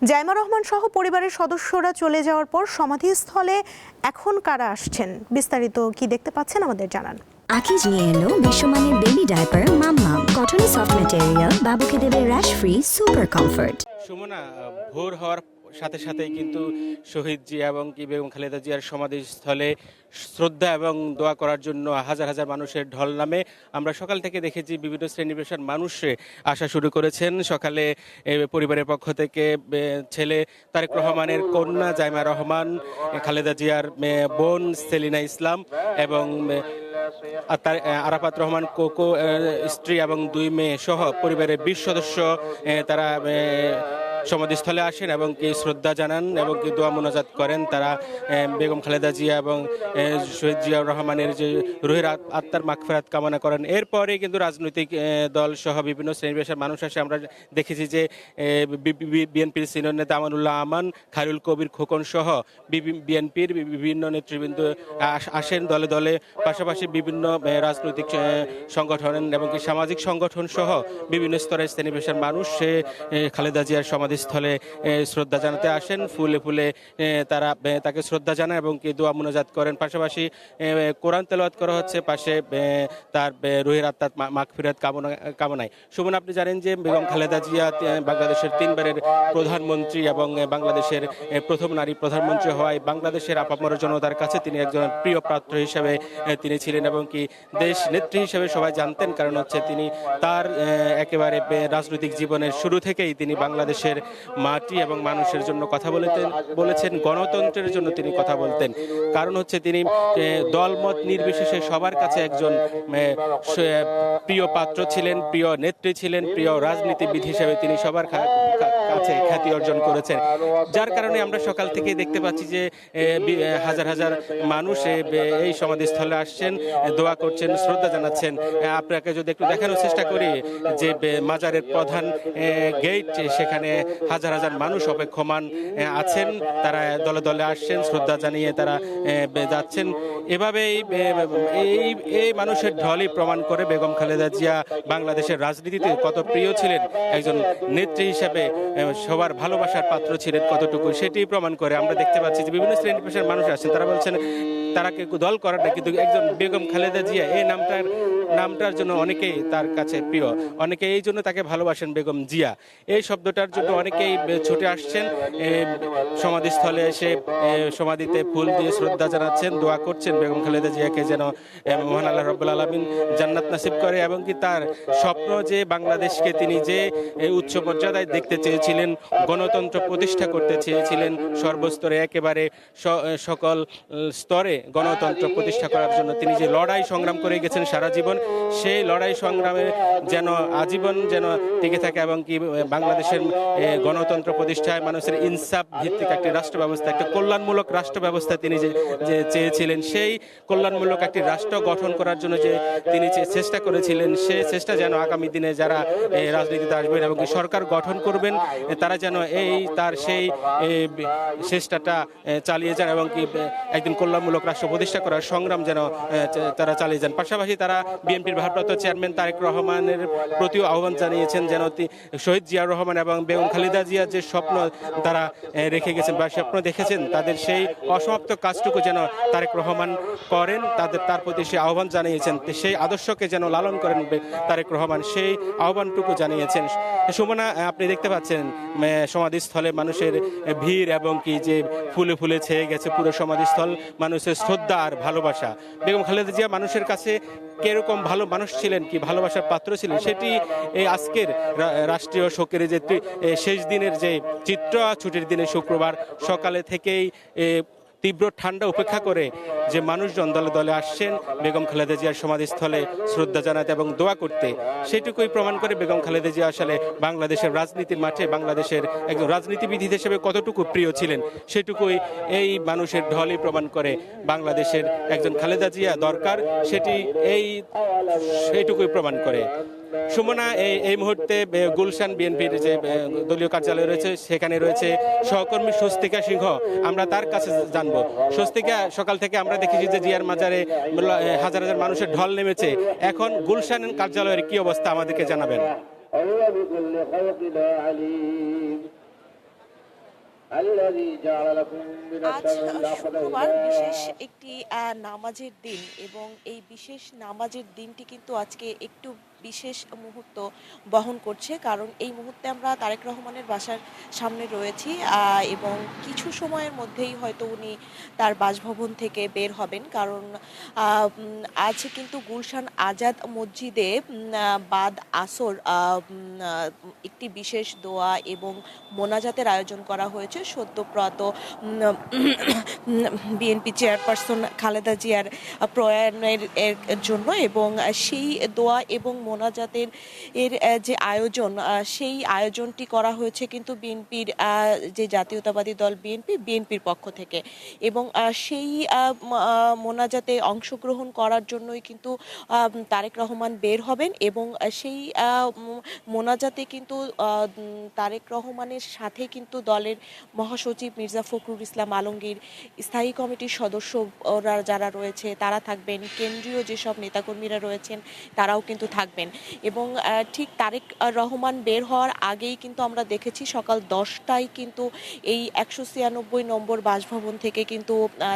জাইমা রহমান সহ পরিবারের সদস্যরা চলে যাওয়ার পর সমাধিস্থলে এখন কারা আসছেন, বিস্তারিত কি দেখতে পাচ্ছেন আমাদের জানান। আকিজ নিয়ে এলো বিশ্বমানের বেবি ডায়াপার মাম্মাম, কটনে সফট ম্যাটেরিয়াল, বাবুকে দেবে rash free super comfort. Sumana, ভোর হওয়ার সাথে সাথেই কিন্তু শহীদ জিয়া এবং বেগম খালেদা জিয়ার সমাধিস্থলে শ্রদ্ধা এবং দোয়া করার জন্য হাজার হাজার মানুষের ঢল নামে। আমরা সকাল থেকে দেখেছি বিভিন্ন শ্রেণী পেশার মানুষ আসা শুরু করেছেন। সকালে পরিবারের পক্ষ থেকে ছেলে তারেক রহমানের কন্যা জাইমা রহমান, খালেদা জিয়ার বোন সেলিনা ইসলাম এবং আরাফাত রহমান কোকো স্ত্রী এবং 2 মেয়ে সহ পরিবারের 20 সদস্য তারা সমাধিস্থলে আসেন এবং কি শ্রদ্ধা জানান এবং কি দোয়া মোনাজাত করেন। তারা বেগম খালেদা জিয়া এবং শহীদ জিয়াউর রহমানের যে রুহের আত্মার মাগফিরাত কামনা করেন। এরপরে কিন্তু রাজনৈতিক দল সহ বিভিন্ন শ্রেণী পেশার মানুষ আসে। আমরা দেখেছি যে বিএনপির সিনিয়র নেতা আমানুল্লাহ আমান, খায়রুল কবির খোকন সহ বিএনপির বিভিন্ন নেতৃবৃন্দ আসেন দলে দলে। পাশাপাশি বিভিন্ন রাজনৈতিক সংগঠন এবং কি সামাজিক সংগঠন সহ বিভিন্ন স্তরের শ্রেণী পেশার মানুষ খালেদা জিয়ার সমাধিস্থলে শ্রদ্ধা জানাতে আসেন। ফুলে ফুলে তারা তাকে শ্রদ্ধা জানান এবং কি দোয়া মোনাজাত করেন। পাশাপাশি কোরআন তেলাওয়াত করা হচ্ছে পাশে তার রুহের আত্মার মাগফিরাত কামনায়। সুমন, আপনি জানেন যে বেগম খালেদা জিয়া বাংলাদেশের 3 বারের প্রধানমন্ত্রী এবং বাংলাদেশের প্রথম নারী প্রধানমন্ত্রী হওয়ায় বাংলাদেশের আপামর জনতার কাছে তিনি একজন প্রিয় পাত্র হিসেবে তিনি ছিলেন এবং কি দেশ নেত্রী হিসেবে সবাই জানতেন। কারণ হচ্ছে তিনি তার একেবারে রাজনৈতিক জীবনের শুরু থেকেই তিনি বাংলাদেশের মাটি এবং মানুষের জন্য কথা বলেছেন, গণতন্ত্রের জন্য তিনি কথা বলতেন। কারণ হচ্ছে তিনি দলমত নির্বিশেষে সবার কাছে একজন প্রিয় পাত্র ছিলেন, প্রিয় নেত্রী ছিলেন, প্রিয় রাজনীতিবিদ হিসেবে তিনি সবার কাছে খ্যাতি অর্জন করেছেন। যার কারণে আমরা সকাল থেকে দেখতে পাচ্ছি যে হাজার হাজার মানুষ এই সমাধিস্থলে আসছেন, দোয়া করছেন, শ্রদ্ধা জানাচ্ছেন। আপনাকে যদি একটু দেখানোর চেষ্টা করি যে মাজারের প্রধান গেট, সেখানে হাজার হাজার মানুষ অপেক্ষমান আছেন। তারা দলে দলে আসছেন, শ্রদ্ধা জানিয়ে তারা যাচ্ছেন। এভাবেই এই মানুষের ঢলই প্রমাণ করে বেগম খালেদা জিয়া বাংলাদেশের রাজনীতিতে কত প্রিয় ছিলেন, একজন নেত্রী হিসেবে সবার ভালোবাসার পাত্র ছিলেন কতটুকু, সেটি প্রমাণ করে। আমরা দেখতে পাচ্ছি যে বিভিন্ন শ্রেণী পেশার মানুষ আসছেন, তারা বলছেন তারা কেউ দল করার না, কিন্তু একজন বেগম খালেদা জিয়া এই নামটার জন্য অনেকেই তার কাছে প্রিয়, অনেকে এই জন্য তাকে ভালোবাসেন। বেগম জিয়া এই শব্দটার জন্য অনেকেই ছুটে আসছেন, সমাধিস্থলে এসে সমাধিতে ফুল দিয়ে শ্রদ্ধা জানাচ্ছেন, দোয়া করছেন বেগম খালেদা জিয়াকে যেন মহান আল্লাহ রাব্বুল আলামিন জান্নাত নসিব করে এবং কি তার স্বপ্ন যে বাংলাদেশকে তিনি যে উচ্চ মর্যাদায় দেখতে চেয়েছিলেন, গণতন্ত্র প্রতিষ্ঠা করতে চেয়েছিলেন, সর্বস্তরে একেবারে সকল স্তরে গণতন্ত্র প্রতিষ্ঠা করার জন্য তিনি যে লড়াই সংগ্রাম করে গেছেন সারা জীবন, সেই লড়াই সংগ্রামে যেন আজীবন যেন টিকে থাকে এবং কি বাংলাদেশের গণতন্ত্র প্রতিষ্ঠায় মানুষের ইনসাফ ভিত্তিক একটি রাষ্ট্র ব্যবস্থা, একটা কল্যাণমূলক রাষ্ট্র ব্যবস্থা তিনি যে চেয়েছিলেন, সেই কল্যাণমূলক একটি রাষ্ট্র গঠন করার জন্য যে তিনি চেষ্টা করেছিলেন, সেই চেষ্টা যেন আগামী দিনে যারা রাজনীতিতে আসবেন এবং সরকার গঠন করবেন তারা যেন তার সেই চেষ্টাটা চালিয়ে যান এবং কি একদিন কল্যাণমূলক রাষ্ট্র প্রতিষ্ঠা করার সংগ্রাম যেন তারা চালিয়ে যান। পাশাপাশি তারা বিএনপির ভারপ্রাপ্ত চেয়ারম্যান তারেক রহমানের প্রতিও আহ্বান জানিয়েছেন যেন শহীদ জিয়াউর রহমান এবং বেগম খালেদা জিয়ার যে স্বপ্ন তারা রেখে গেছেন বা স্বপ্ন দেখেছেন, তাদের সেই অসমাপ্ত কাজটুকু যেন তারেক রহমান করেন, তার প্রতি সেই আহ্বান জানিয়েছেন। সেই আদর্শকে যেন লালন করেন তারেক রহমান, সেই আহ্বানটুকু জানিয়েছেন। সুমনা, আপনি দেখতে পাচ্ছেন সমাধিস্থলে মানুষের ভিড় এবং কি যে ফুলে ফুলে ছেয়ে গেছে পুরো সমাধিস্থল, মানুষের শ্রদ্ধা আর ভালোবাসা। বেগম খালেদা জিয়া মানুষের কাছে কিরকম ভালো মানুষ ছিলেন, কি ভালোবাসার পাত্র ছিলেন, সেটি এই আজকের রাষ্ট্রীয় শোকের যে শেষ দিনের যে চিত্র, ছুটির দিনে শুক্রবার সকালে থেকেই তীব্র ঠান্ডা উপেক্ষা করে যে মানুষজন দলে দলে আসছেন বেগম খালেদা জিয়ার সমাধিস্থলে শ্রদ্ধা জানাতে এবং দোয়া করতে, সেটুকুই প্রমাণ করে বেগম খালেদা জিয়া আসলে বাংলাদেশের রাজনীতির মাঠে বাংলাদেশের একজন রাজনীতিবিদ হিসেবে কতটুকু প্রিয় ছিলেন, সেটুকুই এই মানুষের ঢলই প্রমাণ করে। বাংলাদেশের একজন খালেদা জিয়া দরকার, সেইটুকুই প্রমাণ করে। সুমনা, এই মুহূর্তে গুলশান বিএনপির যে দলীয় কার্যালয় রয়েছে সেখানে রয়েছে সহকর্মী স্বস্তিকা সিংহ, আমরা তার কাছে জানবো। স্বস্তিকা, সকাল থেকে আমরা দেখেছি যে জিয়ার মাজারে হাজার হাজার মানুষের ঢল নেমেছে, এখন গুলশান কার্যালয়ের কি অবস্থা আমাদেরকে জানাবেন। আজ শুক্রবার বিশেষ একটি নামাজের দিন এবং এই বিশেষ নামাজের দিনটি কিন্তু আজকে একটু বিশেষ মুহূর্ত বহন করছে, কারণ এই মুহূর্তে আমরা তারেক রহমানের বাসার সামনে রয়েছি এবং কিছু সময়ের মধ্যেই হয়তো উনি তার বাসভবন থেকে বের হবেন, কারণ আজ কিন্তু গুলশান আজাদ মসজিদে বাদ আসর একটি বিশেষ দোয়া এবং মোনাজাতের আয়োজন করা হয়েছে সদ্যপ্রয়াত বিএনপি চেয়ারপারসন খালেদা জিয়ার প্রয়াণের জন্য, এবং সেই দোয়া এবং মোনাজাতের যে আয়োজন, সেই আয়োজনটি করা হয়েছে কিন্তু বিএনপির যে জাতীয়তাবাদী দল বিএনপির পক্ষ থেকে, এবং সেই মোনাজাতে অংশগ্রহণ করার জন্যই কিন্তু তারেক রহমান বের হবেন, এবং সেই মোনাজাতে কিন্তু তারেক রহমানের সাথে কিন্তু দলের মহাসচিব মির্জা ফখরুল ইসলাম আলমগীর, স্থায়ী কমিটির সদস্যরা যারা রয়েছে তারা থাকবেন, কেন্দ্রীয় যেসব নেতাকর্মীরা রয়েছেন তারাও কিন্তু থাকবেন, এবং ঠিক তারেক রহমান বের হওয়ার আগেই কিন্তু আমরা দেখেছি সকাল 10টায় কিন্তু এই 196 নম্বর বাসভবন থেকে কিন্তু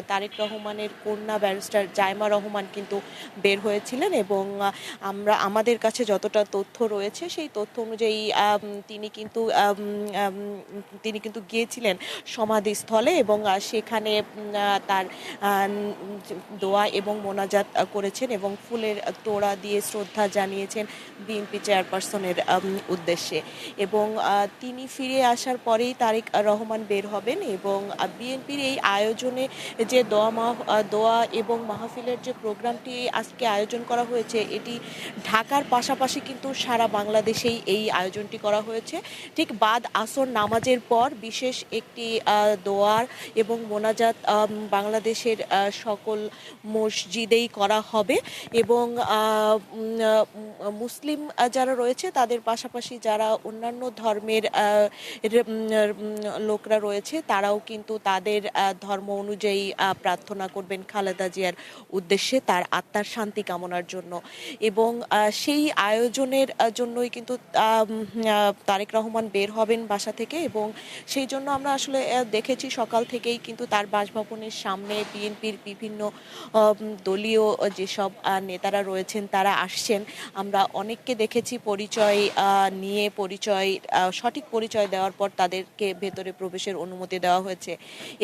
তারেক রহমানের কন্যা ব্যারিস্টার জাইমা রহমান কিন্তু বের হয়েছিলেন, এবং আমাদের কাছে যতটা তথ্য রয়েছে সেই তথ্য অনুযায়ী তিনি কিন্তু গিয়েছিলেন সমাধিস্থলে, এবং সেখানে তার দোয়া এবং মোনাজাত করেছেন এবং ফুলের তোড়া দিয়ে শ্রদ্ধা জানিয়েছেন বিএনপি চেয়ারপারসনের উদ্দেশ্যে, এবং তিনি ফিরে আসার পরেই তারেক রহমান বের হবেন, এবং বিএনপির এই আয়োজনে যে দোয়া এবং মাহফিলের যে প্রোগ্রামটি আজকে আয়োজন করা হয়েছে, এটি ঢাকার পাশাপাশি কিন্তু সারা বাংলাদেশেই এই আয়োজনটি করা হয়েছে। ঠিক বাদ আসর নামাজের পর বিশেষ একটি দোয়ার এবং মোনাজাত বাংলাদেশের সকল মসজিদেই করা হবে, এবং মুসলিম যারা রয়েছে তাদের পাশাপাশি যারা অন্যান্য ধর্মের লোকরা রয়েছে তারাও কিন্তু তাদের ধর্ম অনুযায়ী প্রার্থনা করবেন খালেদা জিয়ার উদ্দেশ্যে তার আত্মার শান্তি কামনার জন্য, এবং সেই আয়োজনের জন্যই কিন্তু তারেক রহমান বের হবেন বাসা থেকে, এবং সেই জন্য আমরা আসলে দেখেছি সকাল থেকেই কিন্তু তার বাসভবনের সামনে বিএনপির বিভিন্ন দলীয় যেসব নেতারা রয়েছেন তারা আসছেন। আমরা অনেককে দেখেছি সঠিক পরিচয় দেওয়ার পর তাদেরকে ভেতরে প্রবেশের অনুমতি দেওয়া হয়েছে,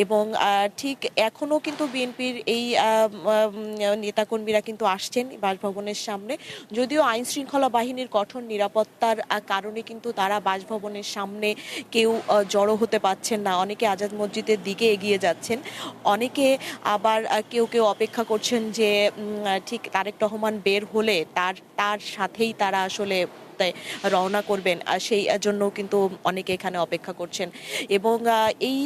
এবং ঠিক এখনও কিন্তু বিএনপির এই নেতাকর্মীরা কিন্তু আসছেন বাসভবনের সামনে, যদিও আইন শৃঙ্খলা বাহিনীর কঠোর নিরাপত্তার কারণে কিন্তু তারা বাসভবনের সামনে কেউ জড়ো হতে পারছেন না, অনেকে আজাদ মসজিদের দিকে এগিয়ে যাচ্ছেন, অনেকে আবার কেউ অপেক্ষা করছেন যে ঠিক তারেক রহমান বের হলে তার সাথেই তারা আসলে রওনা করবেন, সেই জন্য কিন্তু অনেকে এখানে অপেক্ষা করছেন, এবং এই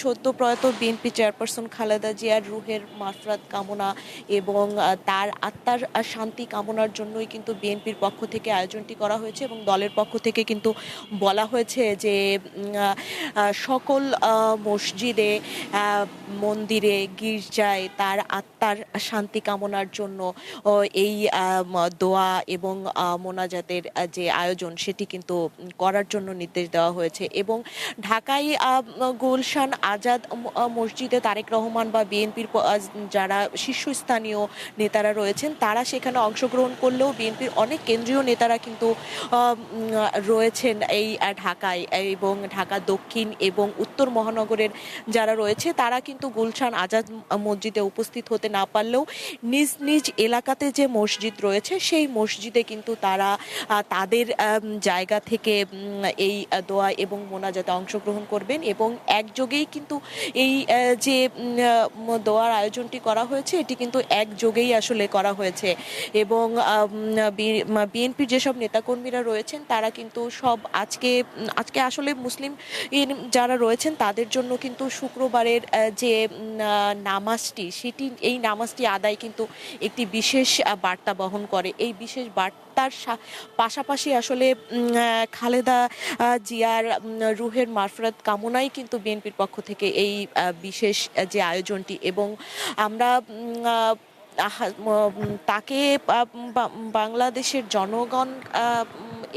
সদ্য প্রয়াত বিএনপি চেয়ারপারসন খালেদা জিয়ার রুহের মাগফিরাত কামনা এবং তার আত্মার শান্তি কামনার জন্যই কিন্তু বিএনপির পক্ষ থেকে আয়োজনটি করা হয়েছে, এবং দলের পক্ষ থেকে কিন্তু বলা হয়েছে যে সকল মসজিদে, মন্দিরে, গির্জায় তার আত্মার শান্তি কামনার জন্য এই দোয়া এবং মোনাজাতের যে আয়োজন সেটি কিন্তু করার জন্য নির্দেশ দেওয়া হয়েছে, এবং ঢাকায় গুলশান আজাদ মসজিদে তারেক রহমান বা বিএনপির যারা শীর্ষস্থানীয় নেতারা রয়েছেন তারা সেখানে অংশগ্রহণ করলেও বিএনপির অনেক কেন্দ্রীয় নেতারা কিন্তু রয়েছেন এই ঢাকায়, এবং ঢাকা দক্ষিণ এবং উত্তর মহানগরের যারা রয়েছে তারা কিন্তু গুলশান আজাদ মসজিদে উপস্থিত হতে না পারলেও নিজ নিজ এলাকাতে যে মসজিদ রয়েছে সেই মসজিদে কিন্তু তারা তাদের জায়গা থেকে এই দোয়া এবং মোনাজাতে অংশগ্রহণ করবেন, এবং একযোগেই কিন্তু এই যে দোয়ার আয়োজনটি করা হয়েছে এটি কিন্তু একযোগেই আসলে করা হয়েছে, এবং বিএনপির যেসব নেতাকর্মীরা রয়েছেন তারা কিন্তু সব আজকে আসলে মুসলিম যারা রয়েছেন তাদের জন্য কিন্তু শুক্রবারের যে নামাজটি এই নামাজটি আদায় কিন্তু একটি বিশেষ বার্তা বহন করে, এই বিশেষ বার্তার পাশাপাশি আসলে খালেদা জিয়ার রুহের মাগফিরাত কামনাই কিন্তু বিএনপির পক্ষ থেকে এই বিশেষ যে আয়োজনটি, এবং আমরা তাকে বাংলাদেশের জনগণ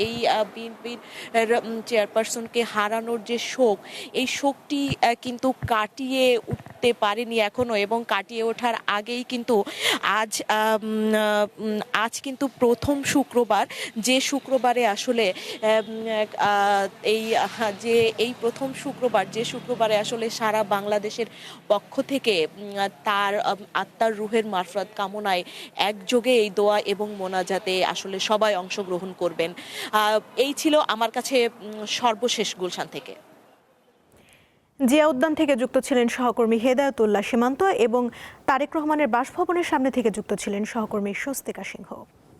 এই বিএনপির চেয়ারপারসনকে হারানোর যে শোক, এই শোকটি কিন্তু কাটিয়ে উঠতে পারেনি এখনো, এবং কাটিয়ে ওঠার আগেই কিন্তু আজ কিন্তু প্রথম শুক্রবার, যে শুক্রবারে আসলে এই প্রথম শুক্রবার, যে শুক্রবারে আসলে সারা বাংলাদেশের পক্ষ থেকে তার আত্মার রুহের মারফত কামনায় একযোগে এই দোয়া এবং মোনাজাতে আসলে সবাই অংশগ্রহণ করবেন। এই ছিল আমার কাছে সর্বশেষ গুলশান থেকে। জিয়া উদ্যান থেকে যুক্ত ছিলেন সহকর্মী হেদায়েতুল্লাহ সীমান্ত এবং তারেক রহমানের বাসভবনের সামনে থেকে যুক্ত ছিলেন সহকর্মী স্বস্তিকা সিংহ।